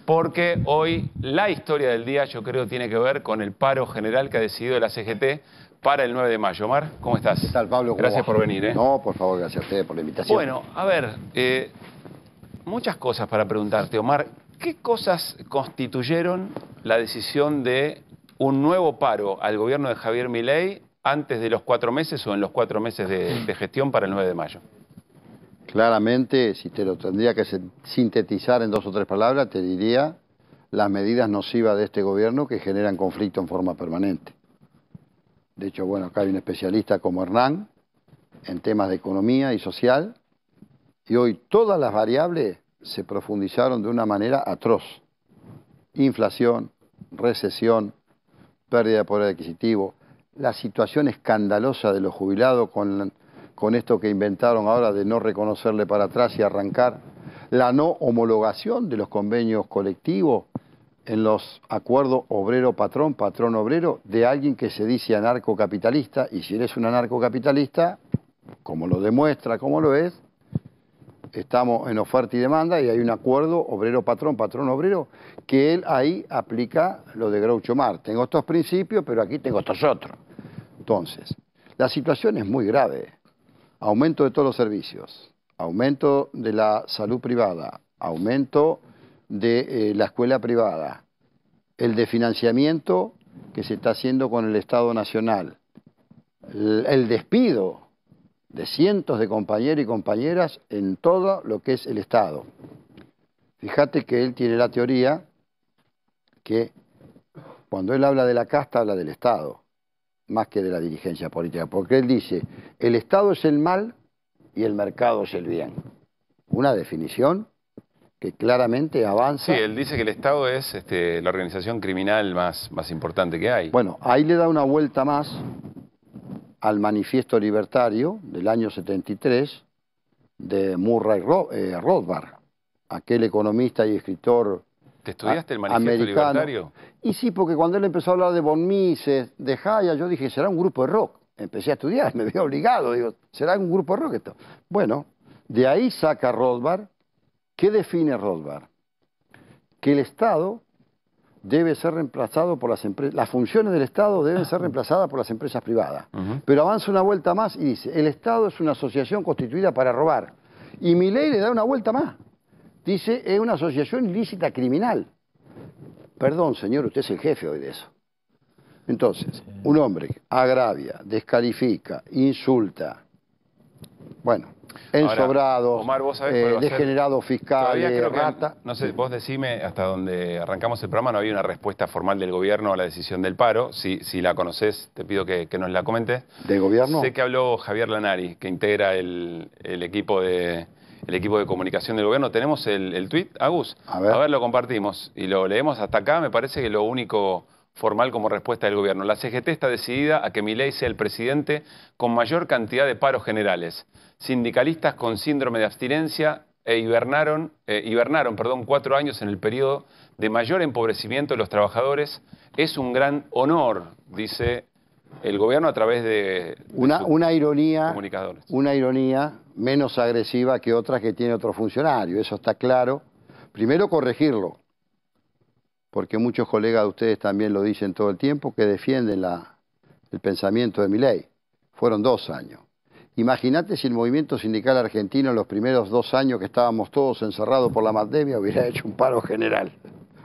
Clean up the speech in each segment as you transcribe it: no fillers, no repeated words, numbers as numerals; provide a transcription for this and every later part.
porque hoy la historia del día yo creo tiene que ver con el paro general que ha decidido la CGT para el 9 de mayo. Omar, ¿cómo estás? ¿Qué tal, Pablo? Gracias por venir. No, por favor, gracias a ustedes por la invitación. Bueno, a ver, muchas cosas para preguntarte, Omar. ¿Qué cosas constituyeron la decisión de un nuevo paro al gobierno de Javier Milei antes de los 4 meses o en los 4 meses de gestión para el 9 de mayo? Claramente, si te lo tendría que sintetizar en 2 o 3 palabras, te diría las medidas nocivas de este gobierno que generan conflicto en forma permanente. De hecho, bueno, acá hay un especialista como Hernán en temas de economía y social, y hoy todas las variables se profundizaron de una manera atroz. Inflación, recesión, pérdida de poder adquisitivo, la situación escandalosa de los jubilados con esto que inventaron ahora de no reconocerle para atrás y arrancar, la no homologación de los convenios colectivos en los acuerdos obrero-patrón, patrón-obrero, de alguien que se dice anarcocapitalista, y si eres un anarcocapitalista, como lo demuestra, como lo es, estamos en oferta y demanda y hay un acuerdo obrero-patrón, patrón-obrero, que él ahí aplica lo de Groucho Marx. Tengo estos principios, pero aquí tengo estos otros. Entonces, la situación es muy grave. Aumento de todos los servicios, aumento de la salud privada, aumento de la escuela privada, el de financiamiento que se está haciendo con el Estado Nacional, el despido de cientos de compañeros y compañeras en todo lo que es el Estado. Fíjate que él tiene la teoría que cuando él habla de la casta habla del Estado, más que de la dirigencia política, porque él dice, el Estado es el mal y el mercado es el bien. Una definición que claramente avanza. Sí, él dice que el Estado es la organización criminal más importante que hay. Bueno, ahí le da una vuelta más al manifiesto libertario del año 73 de Murray Rothbard, aquel economista y escritor ¿Te estudiaste el manifiesto americano. Libertario? Y sí, porque cuando él empezó a hablar de von Mises, de Hayek, yo dije, será un grupo de rock. Empecé a estudiar, me vi obligado, digo, ¿será un grupo de rock esto? Bueno, de ahí saca Rothbard. ¿Qué define Rothbard? Que el Estado debe ser reemplazado por las empresas, las funciones del Estado deben ser reemplazadas por las empresas privadas. Pero avanza una vuelta más y dice, el Estado es una asociación constituida para robar. Y Milei le da una vuelta más. Dice, es una asociación ilícita criminal. Perdón, señor, usted es el jefe hoy de eso. Entonces, un hombre agravia, descalifica, insulta, bueno, ensobrado, Omar, vos sabés degenerado fiscal, rata. No sé, vos decime, hasta donde arrancamos el programa no había una respuesta formal del gobierno a la decisión del paro. Si la conocés, te pido que nos la comentes. ¿Del gobierno? Sé que habló Javier Lanari, que integra el equipo de comunicación del gobierno. ¿Tenemos el tuit, Agus? A ver, lo compartimos y lo leemos hasta acá. Me parece que lo único formal como respuesta del gobierno. La CGT está decidida a que Milei sea el presidente con mayor cantidad de paros generales. Sindicalistas con síndrome de abstinencia hibernaron 4 años en el periodo de mayor empobrecimiento de los trabajadores. Es un gran honor, dice el gobierno a través de una ironía, comunicadores. Una ironía menos agresiva que otras que tiene otro funcionario, eso está claro. Primero corregirlo, porque muchos colegas de ustedes también lo dicen todo el tiempo, que defienden el pensamiento de Milei. Fueron 2 años. Imagínate si el movimiento sindical argentino en los primeros 2 años que estábamos todos encerrados por la pandemia hubiera hecho un paro general.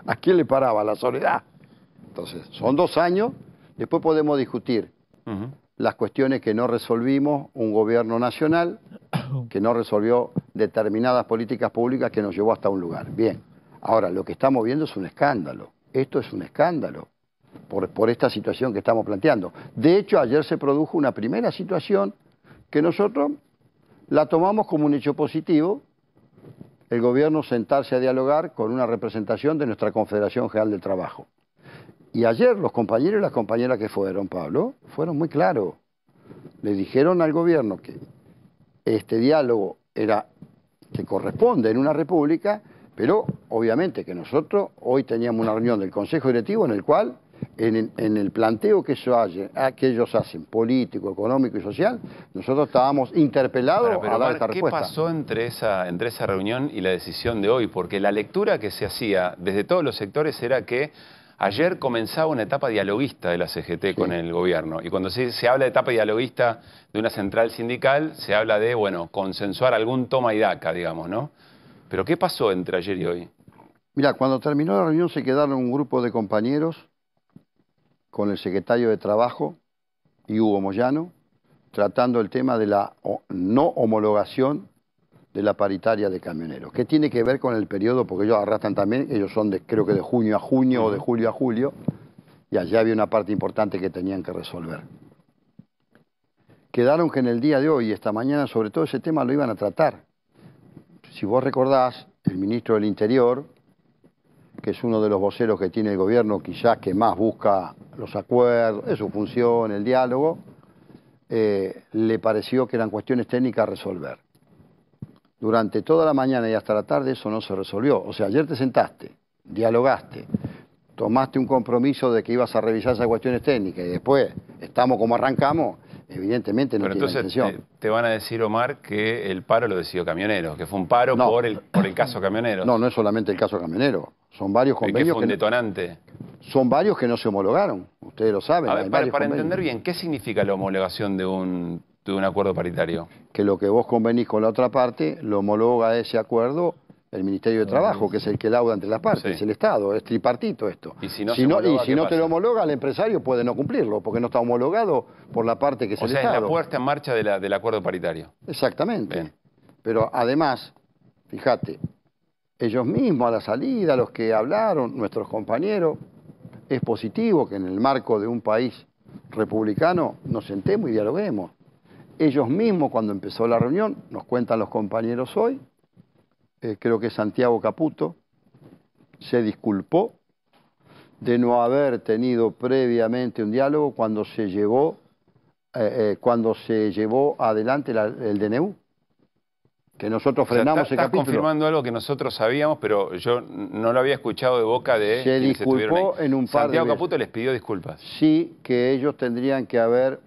¿A quién le paraba? La soledad. Entonces, son 2 años, después podemos discutir las cuestiones que no resolvimos, un gobierno nacional que no resolvió determinadas políticas públicas que nos llevó hasta un lugar. Bien, ahora lo que estamos viendo es un escándalo. Esto es un escándalo por esta situación que estamos planteando. De hecho, ayer se produjo una primera situación que nosotros la tomamos como un hecho positivo, el gobierno sentarse a dialogar con una representación de nuestra Confederación General del Trabajo. Y ayer los compañeros y las compañeras que fueron, Pablo, fueron muy claros. Le dijeron al gobierno que este diálogo que corresponde en una república, pero obviamente que nosotros hoy teníamos una reunión del Consejo Directivo en el cual en el planteo que ellos hacen, político, económico y social, nosotros estábamos interpelados a dar esta respuesta. ¿Qué pasó entre esa reunión y la decisión de hoy? Porque la lectura que se hacía desde todos los sectores era que ayer comenzaba una etapa dialoguista de la CGT con el gobierno. Y cuando se habla de etapa dialoguista de una central sindical, se habla de, bueno, consensuar algún toma y daca, digamos, ¿no? Pero ¿qué pasó entre ayer y hoy? Mira, cuando terminó la reunión se quedaron un grupo de compañeros con el secretario de Trabajo y Hugo Moyano, tratando el tema de la no homologación de la paritaria de camioneros. ¿Qué tiene que ver con el periodo? Porque ellos arrastran también, ellos son creo que de junio a junio o de julio a julio, y allá había una parte importante que tenían que resolver. Quedaron que en el día de hoy, esta mañana, sobre todo ese tema lo iban a tratar. Si vos recordás, el ministro del Interior, que es uno de los voceros que tiene el gobierno, quizás que más busca los acuerdos, es su función, el diálogo, le pareció que eran cuestiones técnicas a resolver. Durante toda la mañana y hasta la tarde eso no se resolvió. O sea, ayer te sentaste, dialogaste, tomaste un compromiso de que ibas a revisar esas cuestiones técnicas y después estamos como arrancamos, evidentemente no tiene intención. Pero entonces te van a decir, Omar, que el paro lo decidió Camioneros, que fue un paro por el caso Camioneros. No, no es solamente el caso Camioneros. Son varios convenios que fue un detonante. Son varios que no se homologaron, ustedes lo saben. A ver, para entender bien, ¿qué significa la homologación de un acuerdo paritario? Que lo que vos convenís con la otra parte, lo homologa ese acuerdo el Ministerio de Trabajo, que es el que lauda entre las partes, es el Estado, es tripartito esto. Y si no, si no te lo homologa, el empresario puede no cumplirlo, porque no está homologado por la parte que es el Estado. O sea, es la puesta en marcha del acuerdo paritario. Exactamente. Bien. Pero además, fíjate, ellos mismos a la salida, los que hablaron, nuestros compañeros, es positivo que en el marco de un país republicano nos sentemos y dialoguemos. Ellos mismos, cuando empezó la reunión, nos cuentan los compañeros hoy, creo que Santiago Caputo se disculpó de no haber tenido previamente un diálogo cuando se llevó adelante el DNU. Que nosotros frenamos ese capítulo. Estás confirmando algo que nosotros sabíamos, pero yo no lo había escuchado de boca de se disculpó en un par Santiago Caputo les pidió disculpas. Sí, que ellos tendrían que haber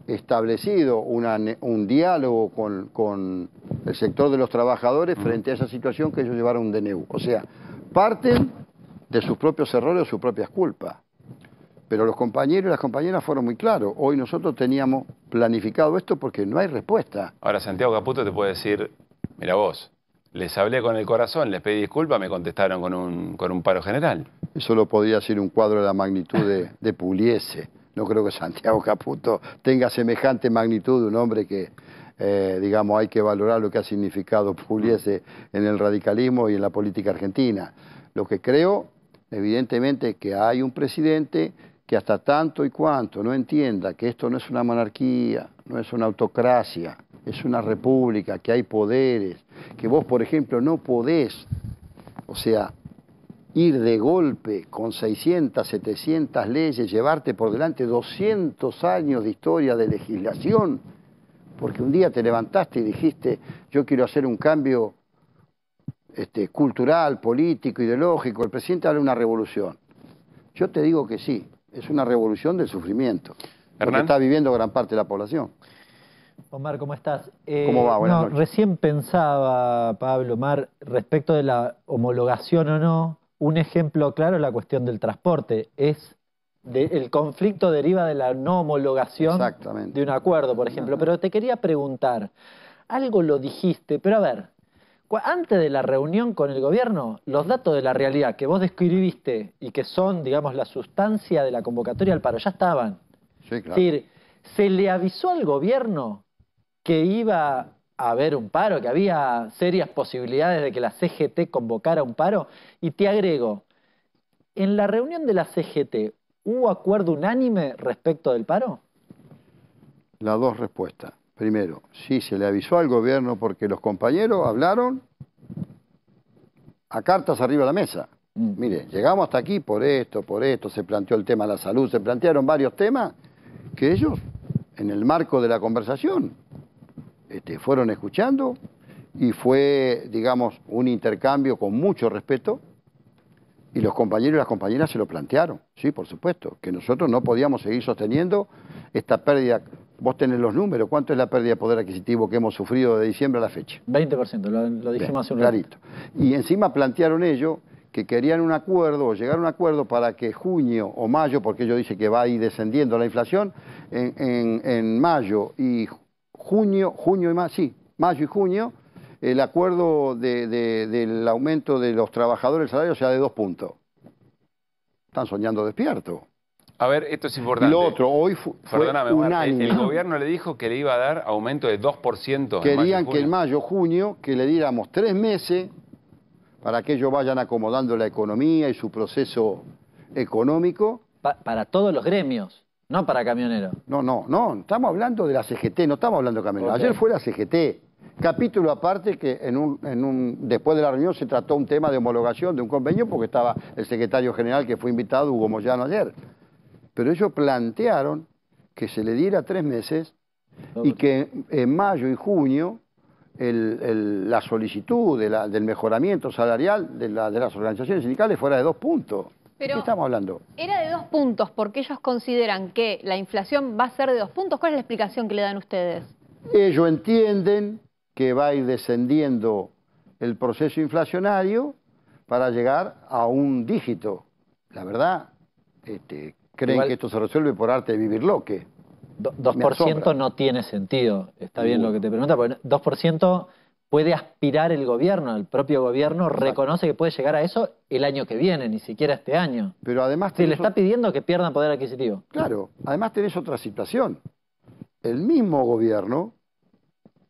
establecido un diálogo con el sector de los trabajadores frente a esa situación que ellos llevaron un DNU. O sea, parten de sus propios errores o sus propias culpas. Pero los compañeros y las compañeras fueron muy claros. Hoy nosotros teníamos planificado esto porque no hay respuesta. Ahora, Santiago Caputo te puede decir, mira vos, les hablé con el corazón, les pedí disculpas, me contestaron con un paro general. Eso lo podría ser un cuadro de la magnitud de Pugliese. No creo que Santiago Caputo tenga semejante magnitud de un hombre que, digamos, hay que valorar lo que ha significado Pugliese en el radicalismo y en la política argentina. Lo que creo, evidentemente, que hay un presidente que hasta tanto y cuanto no entienda que esto no es una monarquía, no es una autocracia, es una república, que hay poderes, que vos, por ejemplo, no podés, o sea, ir de golpe con 600, 700 leyes, llevarte por delante 200 años de historia de legislación, porque un día te levantaste y dijiste, yo quiero hacer un cambio cultural, político, ideológico. El presidente habla de una revolución. Yo te digo que sí, es una revolución del sufrimiento, lo que está viviendo gran parte de la población. Omar, ¿cómo estás? ¿Cómo va? Buenas noches. Recién pensaba, Pablo, Omar, respecto de la homologación o no, un ejemplo claro es la cuestión del transporte. El conflicto deriva de la no homologación de un acuerdo, por ejemplo. Pero te quería preguntar, algo lo dijiste, pero a ver, antes de la reunión con el gobierno, los datos de la realidad que vos describiste y que son, digamos, la sustancia de la convocatoria al paro, ya estaban. Sí, claro. Es decir, ¿se le avisó al gobierno que iba a haber un paro, que había serias posibilidades de que la CGT convocara un paro? Y te agrego, ¿en la reunión de la CGT hubo acuerdo unánime respecto del paro? Las dos respuestas. Primero, sí, se le avisó al gobierno porque los compañeros hablaron a cartas arriba de la mesa. Mire, llegamos hasta aquí por esto, se planteó el tema de la salud, se plantearon varios temas que ellos, en el marco de la conversación, fueron escuchando y fue, digamos, un intercambio con mucho respeto Y los compañeros y las compañeras se lo plantearon, sí, por supuesto, que nosotros no podíamos seguir sosteniendo esta pérdida. Vos tenés los números, ¿cuánto es la pérdida de poder adquisitivo que hemos sufrido de diciembre a la fecha? 20%, lo dijimos hace un rato. Clarito. Y encima plantearon ellos que querían un acuerdo o llegar a un acuerdo para que junio o mayo, porque ellos dicen que va a ir descendiendo la inflación, en mayo y junio y mayo y junio, el acuerdo del aumento de los trabajadores del salario sea de 2 puntos. Están soñando despierto. A ver, esto es importante. Lo otro, hoy fue unánime. El gobierno le dijo que le iba a dar aumento de 2%. Querían que en mayo, junio, que le diéramos 3 meses para que ellos vayan acomodando la economía y su proceso económico. Para todos los gremios, no para camioneros. No, estamos hablando de la CGT, no estamos hablando de camioneros. Okay. Ayer fue la CGT. Capítulo aparte que después de la reunión se trató un tema de homologación de un convenio porque estaba el secretario general que fue invitado, Hugo Moyano, ayer. Pero ellos plantearon que se le diera 3 meses y que en mayo y junio la solicitud del mejoramiento salarial de las organizaciones sindicales fuera de 2 puntos. Pero ¿qué estamos hablando? Era de 2 puntos porque ellos consideran que la inflación va a ser de 2 puntos. ¿Cuál es la explicación que le dan ustedes? Ellos entienden que va a ir descendiendo el proceso inflacionario para llegar a un dígito. La verdad, creen que esto se resuelve por arte de vivir loque. 2% no tiene sentido. Está bien lo que te pregunta, porque 2% puede aspirar el gobierno. El propio gobierno reconoce que puede llegar a eso el año que viene, ni siquiera este año. Pero además le está pidiendo que pierdan poder adquisitivo. Claro, además tenés otra situación. El mismo gobierno,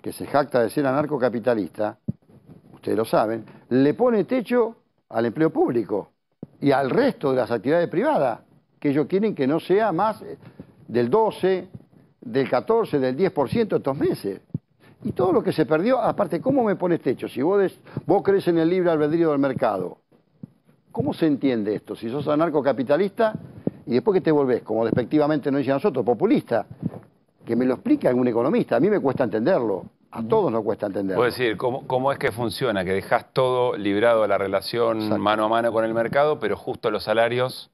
que se jacta de ser anarcocapitalista, ustedes lo saben, le pone techo al empleo público y al resto de las actividades privadas, que ellos quieren que no sea más del 12, del 14, del 10% estos meses. Y todo lo que se perdió, aparte, ¿cómo me pones techo? Si vos crees en el libre albedrío del mercado, ¿cómo se entiende esto? Si sos anarcocapitalista y después que te volvés, como despectivamente nos dicen nosotros, populista, que me lo explique algún economista. A mí me cuesta entenderlo. A todos nos cuesta entenderlo. Puedo decir, ¿cómo es que funciona? Que dejás todo librado a la relación Exacto. mano a mano con el mercado, pero justo los salarios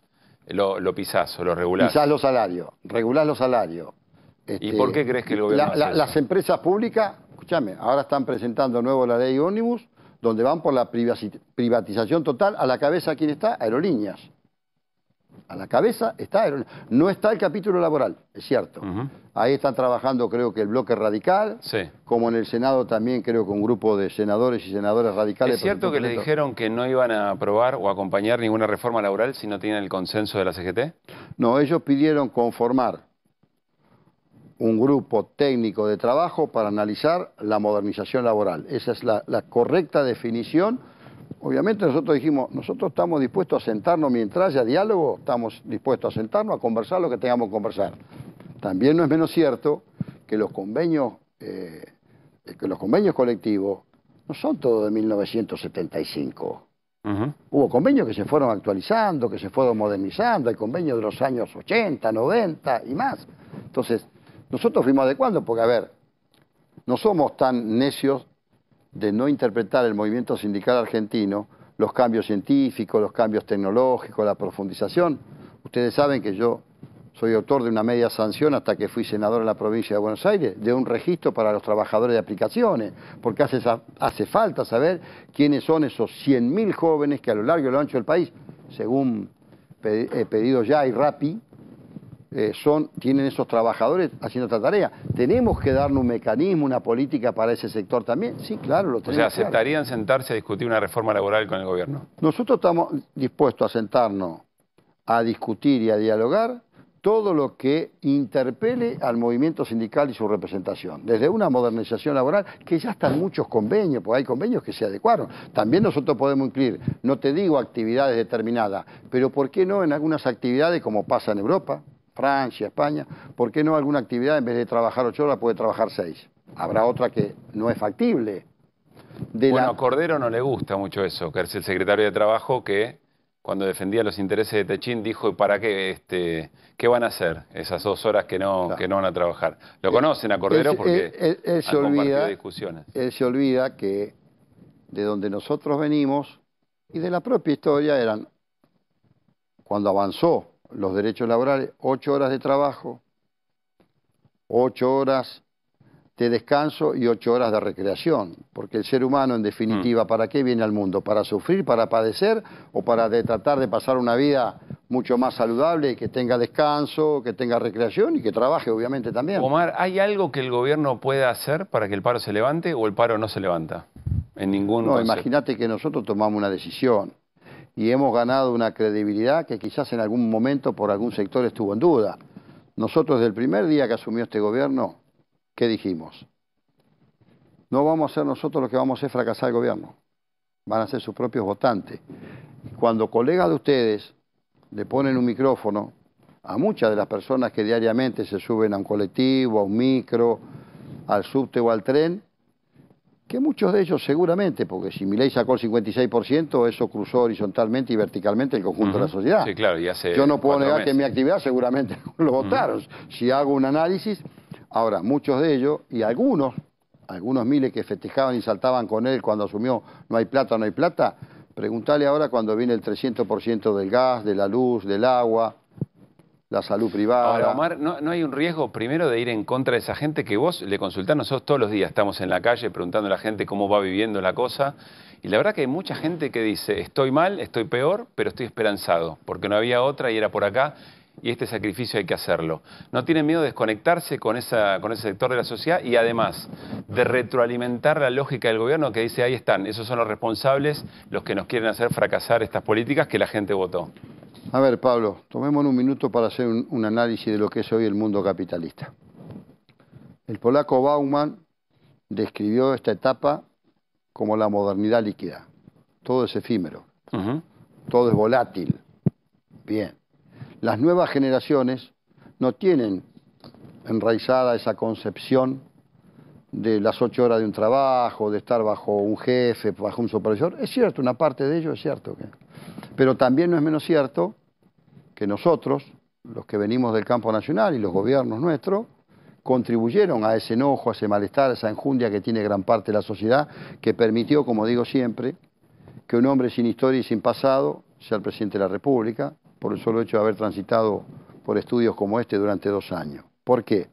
lo pisás o lo regulás. Pisás los salarios, regulás los salarios. ¿Y por qué crees que el gobierno hace eso? Las empresas públicas, escúchame, ahora están presentando nuevo la ley Ómnibus, donde van por la privatización total. A la cabeza, ¿quién está? Aerolíneas. A la cabeza está Aerolíneas. No está el capítulo laboral, es cierto. Ahí están trabajando, creo que el bloque radical, como en el Senado también creo que un grupo de senadores y senadoras radicales. ¿Es cierto que le dijeron que no iban a aprobar o acompañar ninguna reforma laboral si no tienen el consenso de la CGT? No, ellos pidieron conformar un grupo técnico de trabajo para analizar la modernización laboral. Esa es la correcta definición. Obviamente nosotros dijimos, nosotros estamos dispuestos a sentarnos mientras haya diálogo, estamos dispuestos a sentarnos a conversar lo que tengamos que conversar. También no es menos cierto que los convenios colectivos no son todos de 1975. Hubo convenios que se fueron actualizando, que se fueron modernizando, hay convenios de los años 80, 90 y más. Entonces, nosotros fuimos adecuando porque, a ver, no somos tan necios de no interpretar el movimiento sindical argentino, los cambios científicos, los cambios tecnológicos, la profundización. Ustedes saben que yo soy autor de una media sanción hasta que fui senador en la provincia de Buenos Aires, de un registro para los trabajadores de aplicaciones, porque hace falta saber quiénes son esos 100.000 jóvenes que a lo largo y a lo ancho del país, según pedido ya y Rappi, tienen esos trabajadores haciendo esta tarea. ¿Tenemos que darle un mecanismo, una política para ese sector también? Sí, claro, lo tenemos. O sea, ¿aceptarían sentarse a discutir una reforma laboral con el gobierno? Nosotros estamos dispuestos a sentarnos a discutir y a dialogar todo lo que interpele al movimiento sindical y su representación. Desde una modernización laboral, que ya están muchos convenios, porque hay convenios que se adecuaron. También nosotros podemos incluir, no te digo actividades determinadas, pero ¿por qué no en algunas actividades como pasa en Europa? Francia, España, ¿por qué no alguna actividad en vez de trabajar 8 horas puede trabajar 6? Habrá otra que no es factible. A Cordero no le gusta mucho eso, que es el secretario de Trabajo que cuando defendía los intereses de Techín dijo, ¿y para qué? ¿Qué van a hacer esas 2 horas que no van a trabajar? ¿Lo conocen a Cordero? Porque él se olvida, discusiones. Él se olvida que de donde nosotros venimos y de la propia historia eran cuando avanzó los derechos laborales, 8 horas de trabajo, 8 horas de descanso y 8 horas de recreación. Porque el ser humano, en definitiva, ¿para qué viene al mundo? ¿Para sufrir, para padecer o para tratar de pasar una vida mucho más saludable y que tenga descanso, que tenga recreación y que trabaje, obviamente, también? Omar, ¿hay algo que el gobierno pueda hacer para que el paro se levante o el paro no se levanta? En ningún No, imagínate que nosotros tomamos una decisión y hemos ganado una credibilidad que quizás en algún momento por algún sector estuvo en duda. Nosotros, desde el primer día que asumió este gobierno, ¿qué dijimos? No vamos a ser nosotros los que vamos a hacer fracasar el gobierno. Van a ser sus propios votantes. Cuando colegas de ustedes le ponen un micrófono a muchas de las personas que diariamente se suben a un colectivo, a un micro, al subte o al tren, que muchos de ellos seguramente, porque si Milei sacó el 56%, eso cruzó horizontalmente y verticalmente el conjunto de la sociedad. Sí, claro, y hace Yo no puedo negar meses que en mi actividad seguramente lo votaron. Si hago un análisis, ahora, muchos de ellos, y algunos miles que festejaban y saltaban con él cuando asumió no hay plata, no hay plata, preguntale ahora cuando viene el 300% del gas, de la luz, del agua, la salud privada. Ahora, Omar, ¿no hay un riesgo primero de ir en contra de esa gente que vos le consultás? Nosotros todos los días estamos en la calle preguntando a la gente cómo va viviendo la cosa, y la verdad que hay mucha gente que dice, estoy mal, estoy peor, pero estoy esperanzado, porque no había otra y era por acá, y este sacrificio hay que hacerlo. ¿No tienen miedo de desconectarse con ese sector de la sociedad y además de retroalimentar la lógica del gobierno que dice, ahí están, esos son los responsables, los que nos quieren hacer fracasar estas políticas que la gente votó? A ver, Pablo, tomémonos un minuto para hacer un análisis de lo que es hoy el mundo capitalista. El polaco Bauman describió esta etapa como la modernidad líquida. Todo es efímero, todo es volátil. Bien. Las nuevas generaciones no tienen enraizada esa concepción de las 8 horas de un trabajo, de estar bajo un jefe, bajo un supervisor. Es cierto, una parte de ello es cierto. Pero también no es menos cierto que nosotros, los que venimos del campo nacional y los gobiernos nuestros, contribuyeron a ese enojo, a ese malestar, a esa enjundia que tiene gran parte de la sociedad, que permitió, como digo siempre, que un hombre sin historia y sin pasado sea el presidente de la República, por el solo hecho de haber transitado por estudios como este durante 2 años. ¿Por qué?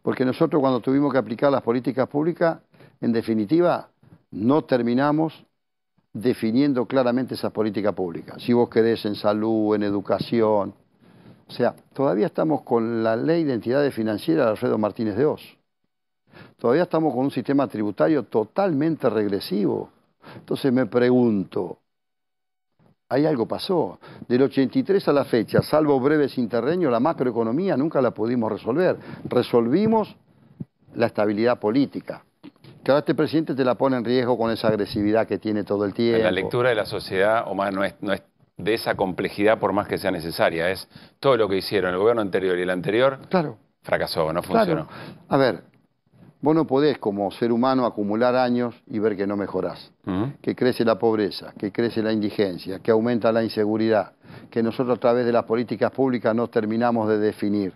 Porque nosotros cuando tuvimos que aplicar las políticas públicas, en definitiva, no terminamos definiendo claramente esas políticas públicas. Si vos querés en salud, en educación. O sea, todavía estamos con la ley de entidades financieras de Alfredo Martínez de Oz. Todavía estamos con un sistema tributario totalmente regresivo. Entonces me pregunto, ahí algo pasó. Del 83 a la fecha, salvo breves interreños, la macroeconomía nunca la pudimos resolver. Resolvimos la estabilidad política. Que ahora este presidente te la pone en riesgo con esa agresividad que tiene todo el tiempo. La lectura de la sociedad, Omar, no es de esa complejidad por más que sea necesaria. Es todo lo que hicieron el gobierno anterior y el anterior, claro, fracasó, no funcionó. Claro. A ver, vos no podés como ser humano acumular años y ver que no mejorás. Que crece la pobreza, que crece la indigencia, que aumenta la inseguridad, que nosotros a través de las políticas públicas no terminamos de definir.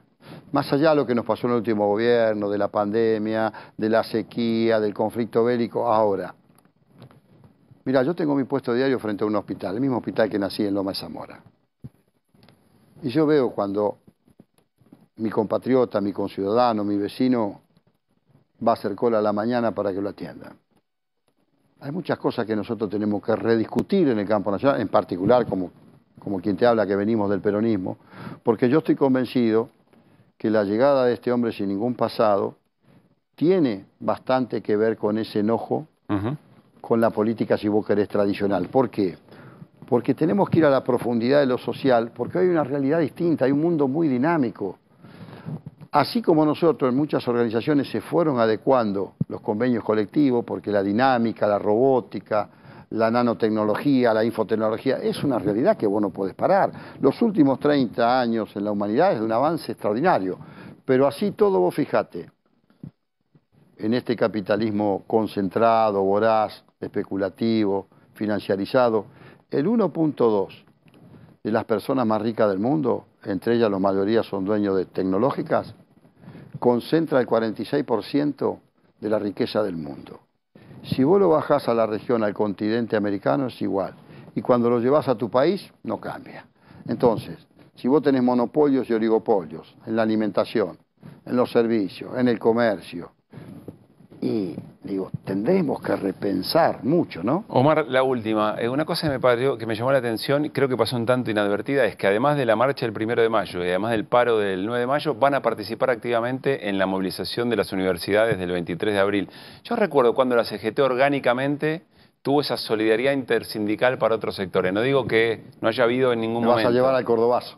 Más allá de lo que nos pasó en el último gobierno, de la pandemia, de la sequía, del conflicto bélico, ahora. Mira, yo tengo mi puesto diario frente a un hospital, el mismo hospital que nací en Loma de Zamora. Y yo veo cuando mi compatriota, mi conciudadano, mi vecino va a hacer cola a la mañana para que lo atiendan. Hay muchas cosas que nosotros tenemos que rediscutir en el campo nacional, en particular como quien te habla que venimos del peronismo, porque yo estoy convencido que la llegada de este hombre sin ningún pasado tiene bastante que ver con ese enojo con la política, si vos querés, tradicional. ¿Por qué? Porque tenemos que ir a la profundidad de lo social, porque hay una realidad distinta, hay un mundo muy dinámico. Así como nosotros en muchas organizaciones se fueron adecuando los convenios colectivos, porque la dinámica, la robótica, la nanotecnología, la infotecnología, es una realidad que vos no podés parar. Los últimos 30 años en la humanidad es de un avance extraordinario, pero así todo vos fijate, en este capitalismo concentrado, voraz, especulativo, financiarizado, el 1.2 de las personas más ricas del mundo, entre ellas la mayoría son dueños de tecnológicas, concentra el 46% de la riqueza del mundo. Si vos lo bajás a la región, al continente americano, es igual. Y cuando lo llevas a tu país, no cambia. Entonces, si vos tenés monopolios y oligopolios en la alimentación, en los servicios, en el comercio, y digo, tendremos que repensar mucho, ¿no? Omar, la última. Una cosa que me llamó la atención, y creo que pasó un tanto inadvertida, es que además de la marcha del 1 de mayo y además del paro del 9 de mayo, van a participar activamente en la movilización de las universidades del 23 de abril. Yo recuerdo cuando la CGT orgánicamente tuvo esa solidaridad intersindical para otros sectores. No digo que no haya habido en ningún momento. Vas a llevar al cordobazo.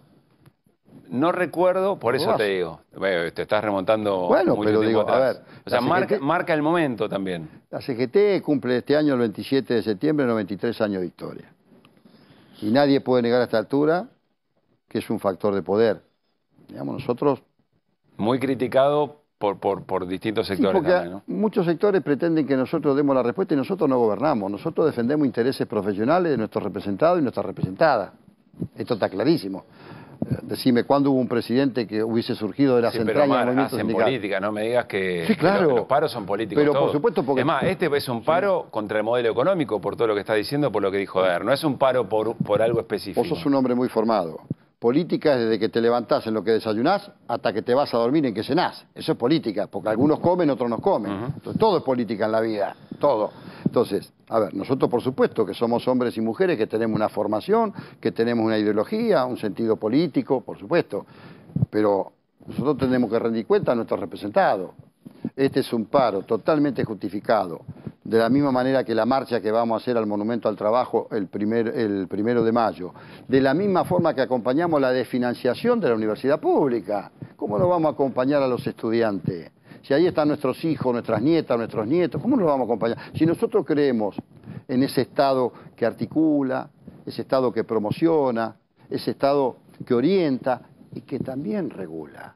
No recuerdo, por eso te digo. Te estás remontando bueno, mucho pero tiempo digo, atrás. a ver, o sea, marca el momento también. La CGT cumple este año, el 27 de septiembre, 93 años de historia. Y nadie puede negar a esta altura que es un factor de poder. Digamos, nosotros... Muy criticado por distintos sectores. Sí, porque también, ¿no? Muchos sectores pretenden que nosotros demos la respuesta y nosotros no gobernamos. Nosotros defendemos intereses profesionales de nuestros representados y nuestras representadas. Esto está clarísimo. Decime, ¿cuándo hubo un presidente que hubiese surgido de las entrañas del movimiento sindical? Política, no me digas que, sí, claro, los paros son políticos. Pero todos. por supuesto, porque... Es más, este es un paro contra el modelo económico, por todo lo que está diciendo, por lo que dijo Daer. No es un paro por algo específico. Vos sos un hombre muy formado. Política es desde que te levantás en lo que desayunás hasta que te vas a dormir en que cenás. Eso es política, porque algunos comen, otros no comen. Entonces, todo es política en la vida, todo. Entonces, a ver, nosotros por supuesto que somos hombres y mujeres que tenemos una formación, que tenemos una ideología, un sentido político, por supuesto, pero nosotros tenemos que rendir cuenta a nuestros representados. Este es un paro totalmente justificado, de la misma manera que la marcha que vamos a hacer al Monumento al Trabajo el 1 de mayo, de la misma forma que acompañamos la desfinanciación de la universidad pública. ¿Cómo no vamos a acompañar a los estudiantes? Si ahí están nuestros hijos, nuestras nietas, nuestros nietos, ¿cómo nos vamos a acompañar? Si nosotros creemos en ese Estado que articula, ese Estado que promociona, ese Estado que orienta y que también regula.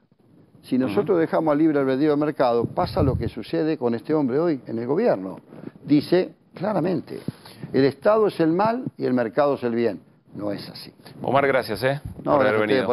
Si nosotros dejamos al libre albedrío del mercado, pasa lo que sucede con este hombre hoy en el gobierno. Dice claramente, el Estado es el mal y el mercado es el bien. No es así. Omar, gracias por haber venido.